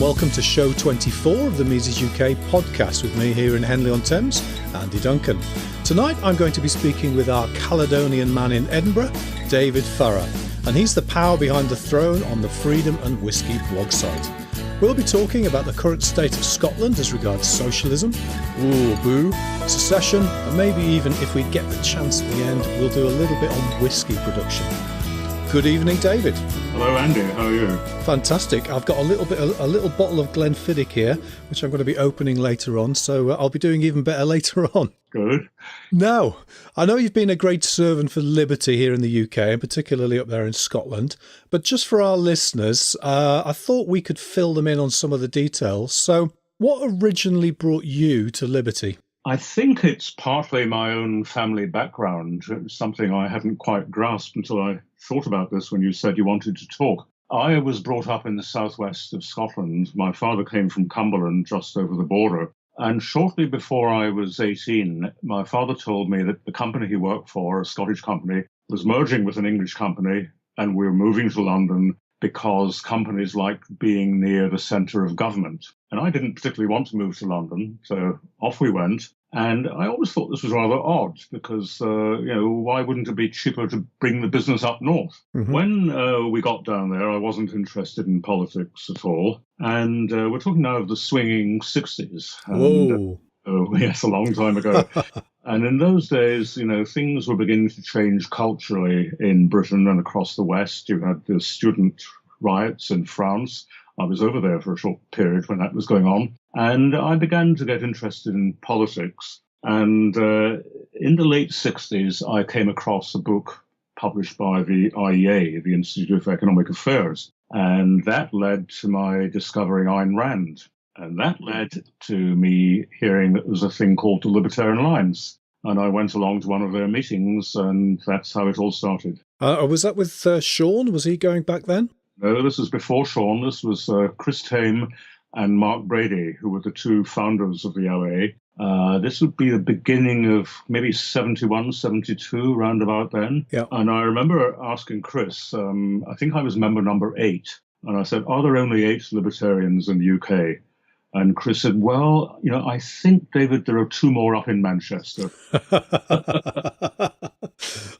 welcome to show 24 of the Mises UK podcast with me here in Henley-on-Thames, Andy Duncan. Tonight I'm going to be speaking with our Caledonian man in Edinburgh, David Farrar, and he's the power behind the throne on the Freedom and Whisky blog site. We'll be talking about the current state of Scotland as regards socialism, ooh, boo, secession, and maybe even, if we get the chance at the end, we'll do a little bit on whisky production. Good evening, David. Hello, Andy. How are you? Fantastic. I've got a little bottle of Glenfiddich here, which I'm going to be opening later on, so I'll be doing even better later on. Good. Now, I know you've been a great servant for liberty here in the UK, and particularly up there in Scotland, but just for our listeners, I thought we could fill them in on some of the details. So, what originally brought you to liberty? I think it's partly my own family background. It's something I hadn't quite grasped until I thought about this when you said you wanted to talk. I was brought up in the southwest of Scotland. My father came from Cumberland, just over the border. And shortly before I was 18, my father told me that the company he worked for, a Scottish company, was merging with an English company, and we were moving to London because companies like being near the centre of government. And I didn't particularly want to move to London, so off we went. And I always thought this was rather odd because, why wouldn't it be cheaper to bring the business up north? Mm-hmm. When we got down there, I wasn't interested in politics at all. And we're talking now of the swinging 60s. And, Whoa. Yes, a long time ago. And in those days, things were beginning to change culturally in Britain and across the West. You had the student riots in France. I was over there for a short period when that was going on. And I began to get interested in politics. And in the late 60s, I came across a book published by the IEA, the Institute of Economic Affairs. And that led to my discovering Ayn Rand. And that led to me hearing that there was a thing called the Libertarian Alliance. And I went along to one of their meetings, and that's how it all started. Was that with Sean? Was he going back then? No, this was before Sean. This was Chris Tame and Mark Brady, who were the two founders of the LA. This would be the beginning of maybe 71, 72, round about then. Yeah. And I remember asking Chris, I think I was member number 8, and I said, are there only 8 libertarians in the UK? And Chris said, well, I think, David, there are 2 more up in Manchester.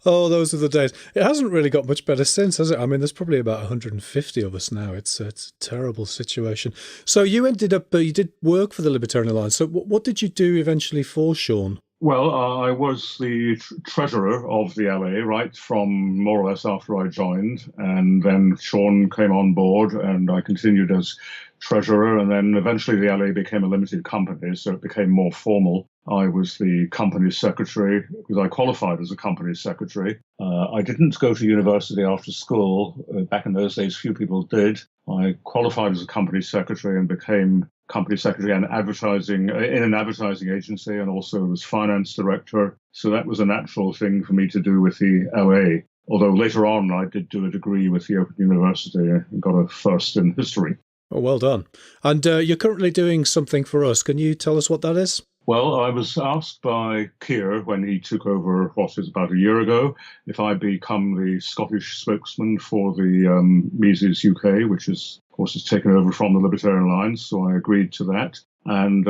Oh, those are the days. It hasn't really got much better since, has it? I mean, there's probably about 150 of us now. It's a terrible situation. So you ended up, you did work for the Libertarian Alliance. So what did you do eventually for Sean? Well, I was the treasurer of the LA, right, from more or less after I joined. And then Sean came on board and I continued as treasurer. And then eventually the LA became a limited company, so it became more formal. I was the company secretary because I qualified as a company secretary. I didn't go to university after school. Back in those days, few people did. I qualified as a company secretary and became company secretary and advertising in an advertising agency, and also was finance director. So that was a natural thing for me to do with the LA. Although later on, I did do a degree with the Open University and got a first in history. Oh, well done. And you're currently doing something for us. Can you tell us what that is? Well, I was asked by Keir when he took over, about a year ago, if I'd become the Scottish spokesman for the Mises UK, which is, of course, is taken over from the Libertarian Alliance. So I agreed to that. And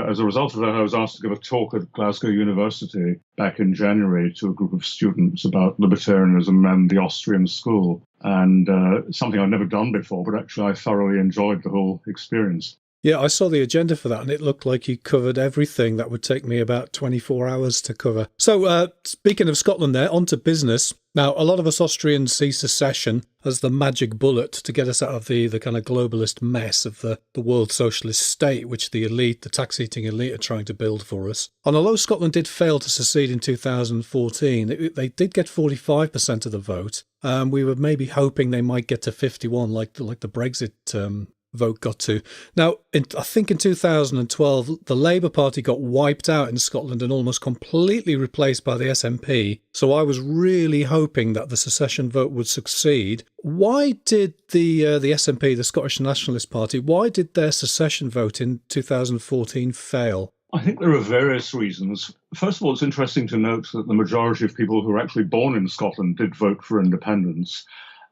as a result of that, I was asked to give a talk at Glasgow University back in January to a group of students about libertarianism and the Austrian school. And something I'd never done before, but actually I thoroughly enjoyed the whole experience. Yeah, I saw the agenda for that, and it looked like you covered everything that would take me about 24 hours to cover. So, speaking of Scotland there, on to business. Now, a lot of us Austrians see secession as the magic bullet to get us out of the kind of globalist mess of the world socialist state, which the elite, the tax-eating elite, are trying to build for us. And although Scotland did fail to secede in 2014, they did get 45% of the vote. We were maybe hoping they might get to 51, like the Brexit vote got to. Now, I think in 2012, the Labour Party got wiped out in Scotland and almost completely replaced by the SNP. So I was really hoping that the secession vote would succeed. Why did the SNP, the Scottish Nationalist Party, why did their secession vote in 2014 fail? I think there are various reasons. First of all, it's interesting to note that the majority of people who were actually born in Scotland did vote for independence.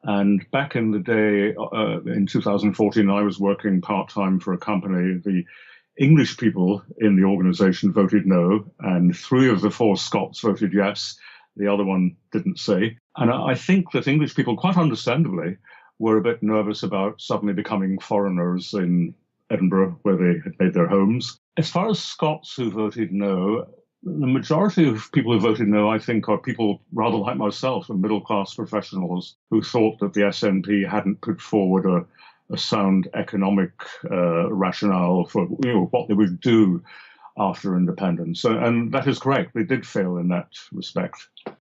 And back in the day, in 2014, I was working part-time for a company. The English people in the organisation voted no, and 3 of the 4 Scots voted yes. The other one didn't say. And I think that English people, quite understandably, were a bit nervous about suddenly becoming foreigners in Edinburgh, where they had made their homes. As far as Scots who voted no, the majority of people who voted no, I think, are people rather like myself, and middle-class professionals who thought that the SNP hadn't put forward a sound economic rationale for what they would do after independence. And that is correct. They did fail in that respect.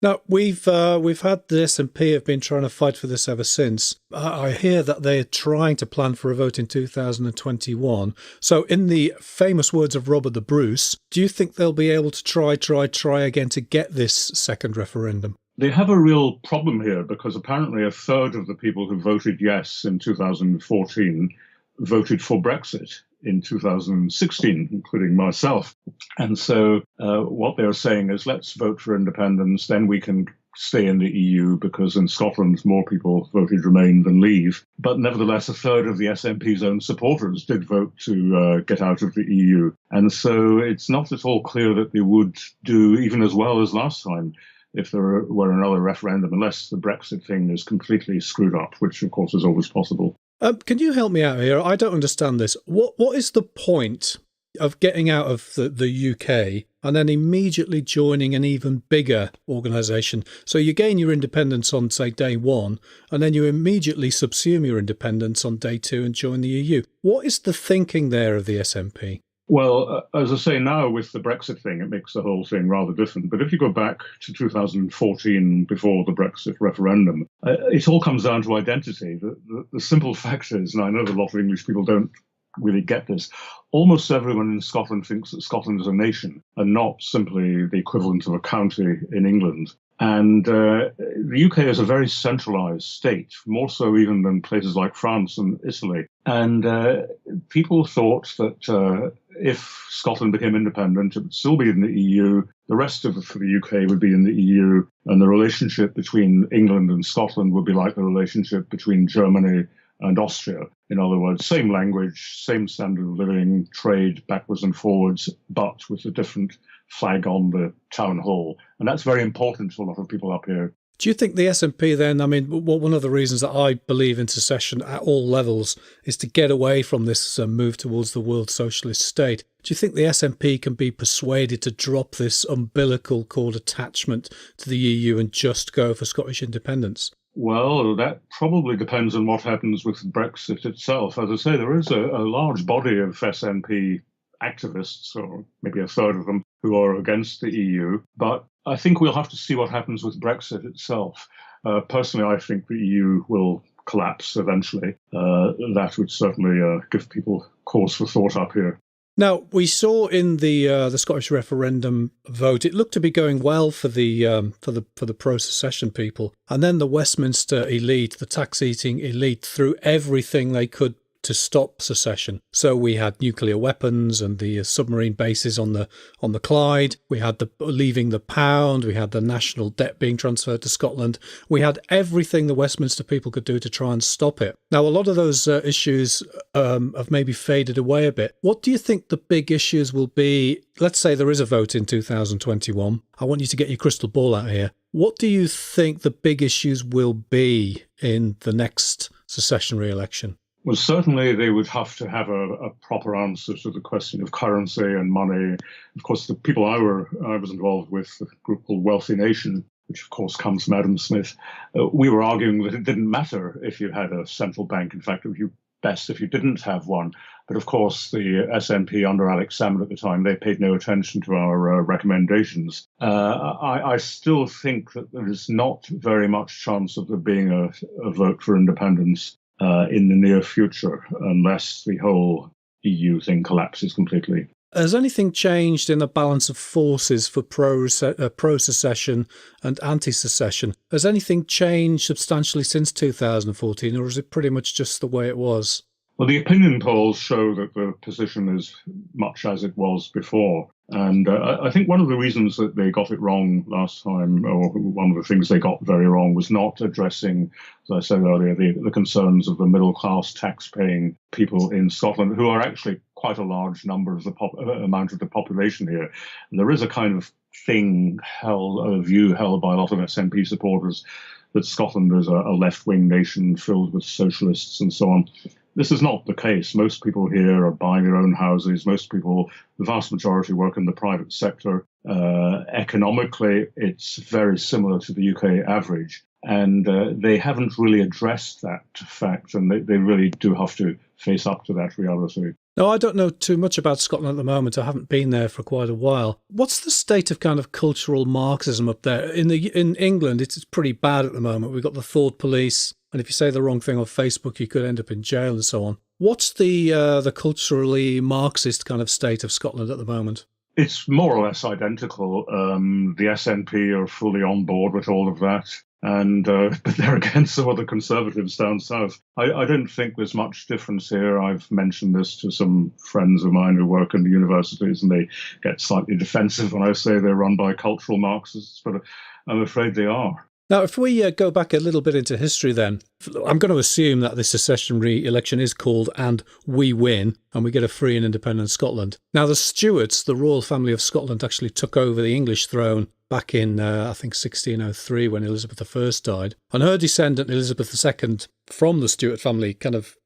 Now, we've had the SNP have been trying to fight for this ever since. I hear that they're trying to plan for a vote in 2021. So in the famous words of Robert the Bruce, do you think they'll be able to try again to get this second referendum? They have a real problem here because apparently a third of the people who voted yes in 2014 voted for Brexit in 2016, including myself. And so what they're saying is, let's vote for independence, then we can stay in the EU, because in Scotland more people voted remain than leave. But nevertheless, a third of the SNP's own supporters did vote to get out of the EU. And so it's not at all clear that they would do even as well as last time if there were another referendum, unless the Brexit thing is completely screwed up, which of course is always possible. Can you help me out here? I don't understand this. What is the point of getting out of the UK and then immediately joining an even bigger organisation? So you gain your independence on, say, day 1, and then you immediately subsume your independence on day 2 and join the EU. What is the thinking there of the SNP? Well, as I say, now with the Brexit thing, it makes the whole thing rather different. But if you go back to 2014, before the Brexit referendum, it all comes down to identity. The simple fact is, and I know that a lot of English people don't really get this, almost everyone in Scotland thinks that Scotland is a nation and not simply the equivalent of a county in England. And the UK is a very centralised state, more so even than places like France and Italy. And people thought that if Scotland became independent, it would still be in the EU. The rest of the UK would be in the EU. And the relationship between England and Scotland would be like the relationship between Germany and Austria. In other words, same language, same standard of living, trade backwards and forwards, but with a different flag on the town hall. And that's very important to a lot of people up here. Do you think the SNP then, I mean, one of the reasons that I believe in secession at all levels is to get away from this move towards the world socialist state. Do you think the SNP can be persuaded to drop this umbilical cord attachment to the EU and just go for Scottish independence? Well, that probably depends on what happens with Brexit itself. As I say, there is a large body of SNP activists, or maybe a third of them, who are against the EU. But I think we'll have to see what happens with Brexit itself. Personally, I think the EU will collapse eventually. That would certainly give people cause for thought up here. Now, we saw in the Scottish referendum vote, it looked to be going well for the pro-secession people, and then the Westminster elite, the tax-eating elite, threw everything they could to stop secession. So we had nuclear weapons and the submarine bases on the Clyde. We had the leaving the pound. We had the national debt being transferred to Scotland. We had everything the Westminster people could do to try and stop it. Now, a lot of those issues have maybe faded away a bit. What do you think the big issues will be? Let's say there is a vote in 2021. I want you to get your crystal ball out here. What do you think the big issues will be in the next secessionary election? Well, certainly they would have to have a proper answer to the question of currency and money. Of course, the people I was involved with, a group called Wealthy Nation, which of course comes from Adam Smith, we were arguing that it didn't matter if you had a central bank. In fact, it would be best if you didn't have one. But of course, the SNP under Alex Salmond at the time, they paid no attention to our recommendations. I still think that there is not very much chance of there being a vote for independence in the near future, unless the whole EU thing collapses completely. Has anything changed in the balance of forces for pro-secession and anti-secession? Has anything changed substantially since 2014, or is it pretty much just the way it was? Well, the opinion polls show that the position is much as it was before. And I think one of the reasons that they got it wrong last time, or one of the things they got very wrong, was not addressing, as I said earlier, the concerns of the middle-class tax-paying people in Scotland, who are actually quite a large number of the amount of the population here. And there is a kind of view held by a lot of SNP supporters that Scotland is a left-wing nation filled with socialists and so on. This is not the case. Most people here are buying their own houses. Most people, the vast majority, work in the private sector. Economically, it's very similar to the UK average. And they haven't really addressed that fact, and they really do have to face up to that reality. No, I don't know too much about Scotland at the moment. I haven't been there for quite a while. What's the state of kind of cultural Marxism up there? In England, it's pretty bad at the moment. We've got the thought police, and if you say the wrong thing on Facebook, you could end up in jail and so on. What's the culturally Marxist kind of state of Scotland at the moment? It's more or less identical. The SNP are fully on board with all of that. And but there again, so are the Conservatives down south. I don't think there's much difference here. I've mentioned this to some friends of mine who work in the universities, and they get slightly defensive when I say they're run by cultural Marxists, but I'm afraid they are. Now, if we go back a little bit into history then, I'm going to assume that the secessionary election is called and we win and we get a free and independent Scotland. Now, the Stuarts, the royal family of Scotland, actually took over the English throne back in, I think, 1603 when Elizabeth I died. And her descendant, Elizabeth II, from the Stuart family, kind of,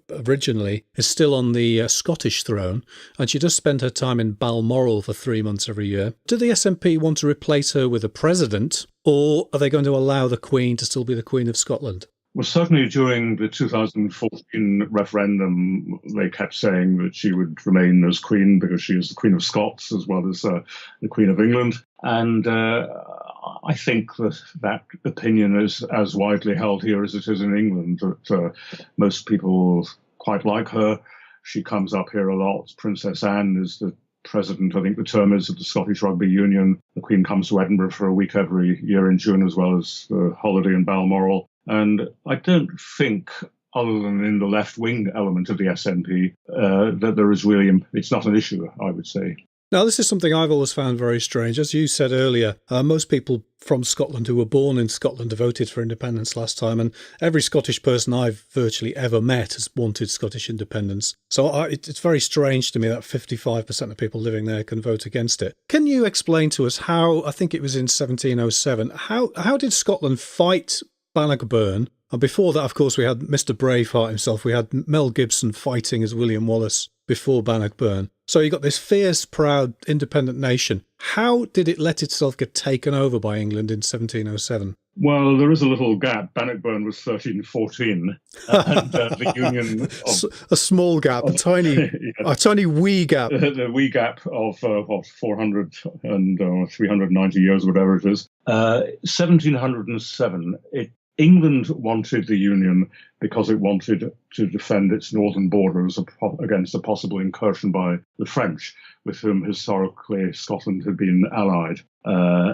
originally, is still on the Scottish throne. And she does spend her time in Balmoral for 3 months every year. Do the SNP want to replace her with a president, or are they going to allow the Queen to still be the Queen of Scotland? Well, certainly during the 2014 referendum, they kept saying that she would remain as Queen because she is the Queen of Scots as well as the Queen of England. And I think that opinion is as widely held here as it is in England, that most people quite like her. She comes up here a lot. Princess Anne is the president, I think the term is, of the Scottish Rugby Union. The Queen comes to Edinburgh for a week every year in June, as well as the holiday in Balmoral. And I don't think, other than in the left-wing element of the SNP, that there is really, it's not an issue, I would say. Now, this is something I've always found very strange. As you said earlier, most people from Scotland who were born in Scotland voted for independence last time, and every Scottish person I've virtually ever met has wanted Scottish independence. So it's very strange to me that 55% of people living there can vote against it. Can you explain to us how, I think it was in 1707, how did Scotland fight Bannockburn? And before that, of course, we had Mr. Braveheart himself. We had Mel Gibson fighting as William Wallace before Bannockburn. So you got this fierce, proud, independent nation. How did it let itself get taken over by England in 1707? Well, there is a little gap. Bannockburn was 1314, and the Union a small gap, a tiny, yeah. A tiny wee gap. The wee gap of 400 and 390 years, whatever it is. 1707. England wanted the Union because it wanted to defend its northern borders against a possible incursion by the French, with whom historically Scotland had been allied.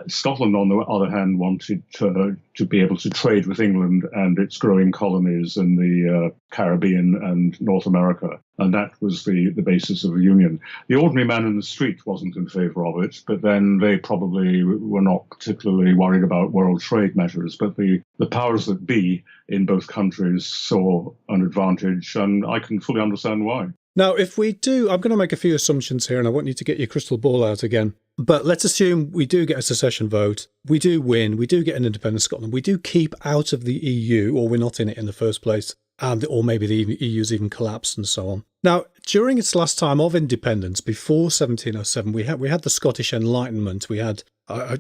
Scotland, on the other hand, wanted to be able to trade with England and its growing colonies in the Caribbean and North America. And that was the basis of the Union. The ordinary man in the street wasn't in favour of it, but then they probably were not particularly worried about world trade matters. But the powers that be in both countries saw an advantage, and I can fully understand why. Now, if we do, I'm going to make a few assumptions here, and I want you to get your crystal ball out again. But let's assume we do get a secession vote, we do win, we do get an independent Scotland, we do keep out of the EU, or we're not in it in the first place, or maybe the EU's even collapsed and so on. Now, during its last time of independence, before 1707, we had the Scottish Enlightenment. We had,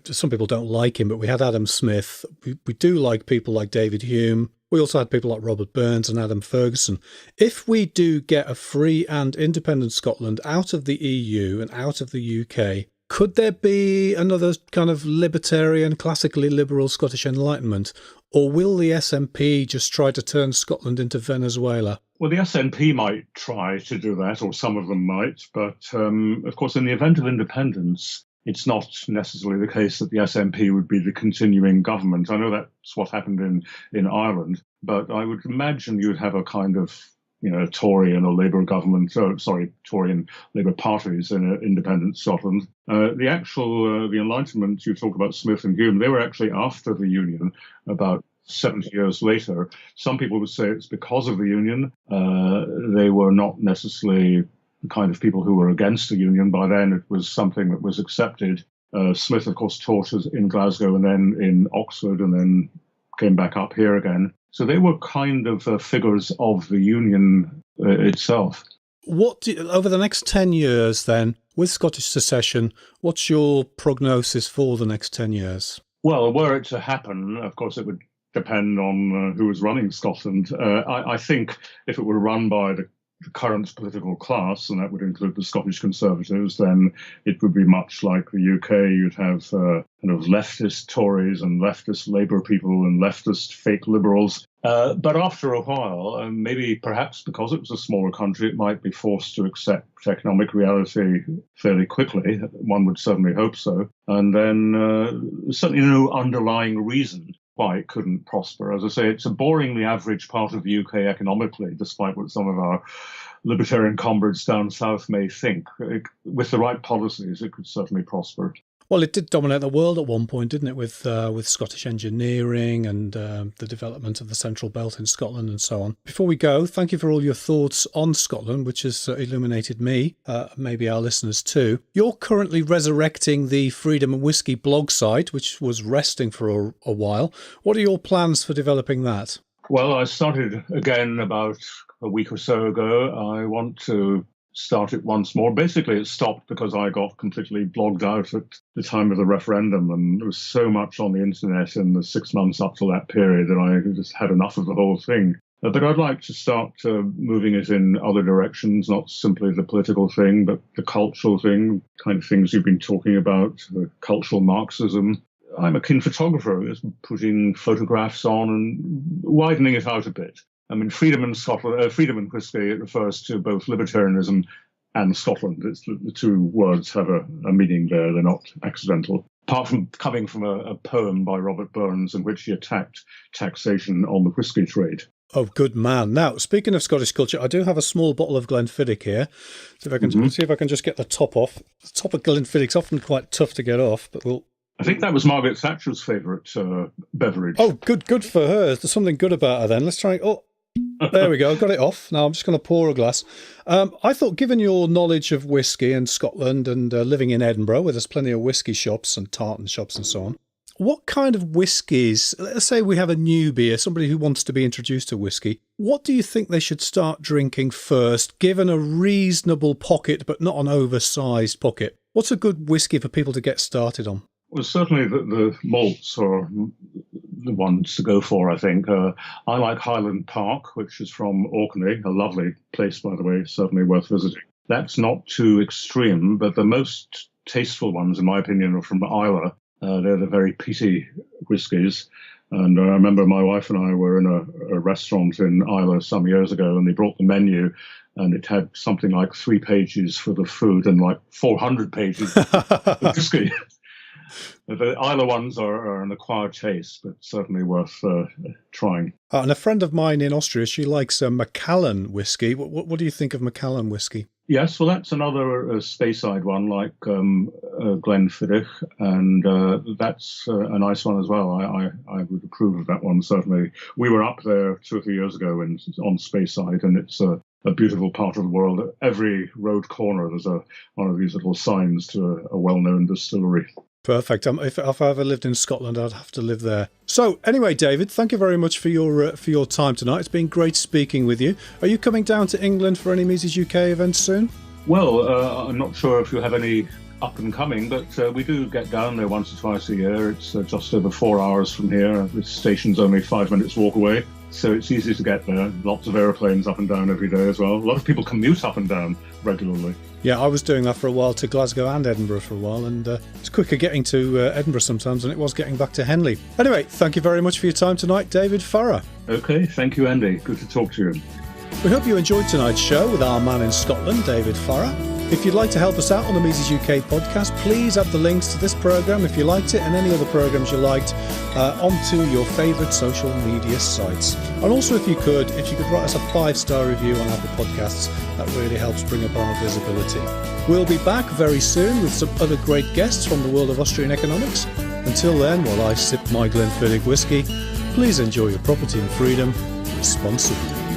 some people don't like him, but we had Adam Smith. We do like people like David Hume. We also had people like Robert Burns and Adam Ferguson. If we do get a free and independent Scotland out of the EU and out of the UK, could there be another kind of libertarian, classically liberal Scottish Enlightenment? Or will the SNP just try to turn Scotland into Venezuela? Well, the SNP might try to do that, or some of them might. But, of course, in the event of independence, it's not necessarily the case that the SNP would be the continuing government. I know that's what happened in Ireland, but I would imagine you'd have a kind of a Tory and a Labour government, Tory and Labour parties in independent Scotland. The Enlightenment, you talk about Smith and Hume, they were actually after the Union, about 70 years later. Some people would say it's because of the Union. They were not necessarily the kind of people who were against the Union. By then, it was something that was accepted. Smith, of course, taught in Glasgow and then in Oxford and then came back up here again. So they were kind of figures of the Union itself. Over the next 10 years then, with Scottish secession, what's your prognosis for the next 10 years? Well, were it to happen, of course, it would depend on who was running Scotland. I think if it were run by the current political class, and that would include the Scottish Conservatives, then it would be much like the UK. You'd have kind of leftist Tories and leftist Labour people and leftist fake Liberals. But after a while, maybe perhaps because it was a smaller country, it might be forced to accept economic reality fairly quickly. One would certainly hope so. And then certainly no underlying reason why it couldn't prosper. As I say, it's a boringly average part of the UK economically, despite what some of our libertarian comrades down south may think. With the right policies, it could certainly prosper. Well, it did dominate the world at one point, didn't it, with Scottish engineering and the development of the Central Belt in Scotland and so on. Before we go, thank you for all your thoughts on Scotland, which has illuminated me, maybe our listeners too. You're currently resurrecting the Freedom and Whisky blog site, which was resting for a while. What are your plans for developing that? Well, I started again about a week or so ago. I want to start it once more. Basically, it stopped because I got completely blogged out at the time of the referendum, and there was so much on the internet in the 6 months up to that period that I just had enough of the whole thing. But I'd like to start moving it in other directions, not simply the political thing, but the cultural thing, kind of things you've been talking about, the cultural Marxism. I'm a keen photographer, just putting photographs on and widening it out a bit. I mean, Freedom and Whisky, it refers to both libertarianism and Scotland. The two words have a meaning there. They're not accidental. Apart from coming from a poem by Robert Burns in which he attacked taxation on the whisky trade. Oh, good man. Now, speaking of Scottish culture, I do have a small bottle of Glenfiddich here. See if I can just get the top off. The top of Glenfiddich's often quite tough to get off, but we'll... I think that was Margaret Thatcher's favourite beverage. Oh, good for her. There's something good about her then. Let's try... Oh, there we go. Got it off. Now I'm just going to pour a glass. I thought, given your knowledge of whisky and Scotland and living in Edinburgh, where there's plenty of whisky shops and tartan shops and so on, what kind of whiskies, let's say we have a newbie, somebody who wants to be introduced to whisky, what do you think they should start drinking first, given a reasonable pocket, but not an oversized pocket? What's a good whisky for people to get started on? Well, certainly the malts are the ones to go for, I think. I like Highland Park, which is from Orkney, a lovely place, by the way, certainly worth visiting. That's not too extreme, but the most tasteful ones, in my opinion, are from Islay. They're the very peaty whiskies. And I remember my wife and I were in a restaurant in Islay some years ago, and they brought the menu, and it had something like 3 pages for the food and like 400 pages for whiskey. The Islay ones are an acquired taste, but certainly worth trying. And a friend of mine in Austria, she likes Macallan whiskey. What do you think of Macallan whiskey? Yes, well, that's another Speyside one, like Glenfiddich, and that's a nice one as well. I would approve of that one, certainly. We were up there 2 or 3 years ago on Speyside, and it's a beautiful part of the world. At every road corner, there's one of these little signs to a well-known distillery. Perfect. If I ever lived in Scotland, I'd have to live there. So anyway, David, thank you very much for your time tonight. It's been great speaking with you. Are you coming down to England for any Mises UK events soon? Well, I'm not sure if you have any up and coming, but we do get down there once or twice a year. It's just over 4 hours from here. The station's only 5 minutes walk away, so it's easy to get there. Lots of aeroplanes up and down every day as well. A lot of people commute up and down regularly. Yeah, I was doing that for a while to Glasgow and Edinburgh for a while, and it's quicker getting to Edinburgh sometimes than it was getting back to Henley. Anyway, thank you very much for your time tonight, David Farrar. Okay, thank you, Andy. Good to talk to you. We hope you enjoyed tonight's show with our man in Scotland, David Farrar. If you'd like to help us out on the Mises UK podcast, please add the links to this programme if you liked it and any other programmes you liked onto your favourite social media sites. And also if you could write us a 5-star review on Apple Podcasts, that really helps bring up our visibility. We'll be back very soon with some other great guests from the world of Austrian economics. Until then, while I sip my Glenfiddich whiskey, please enjoy your property and freedom responsibly.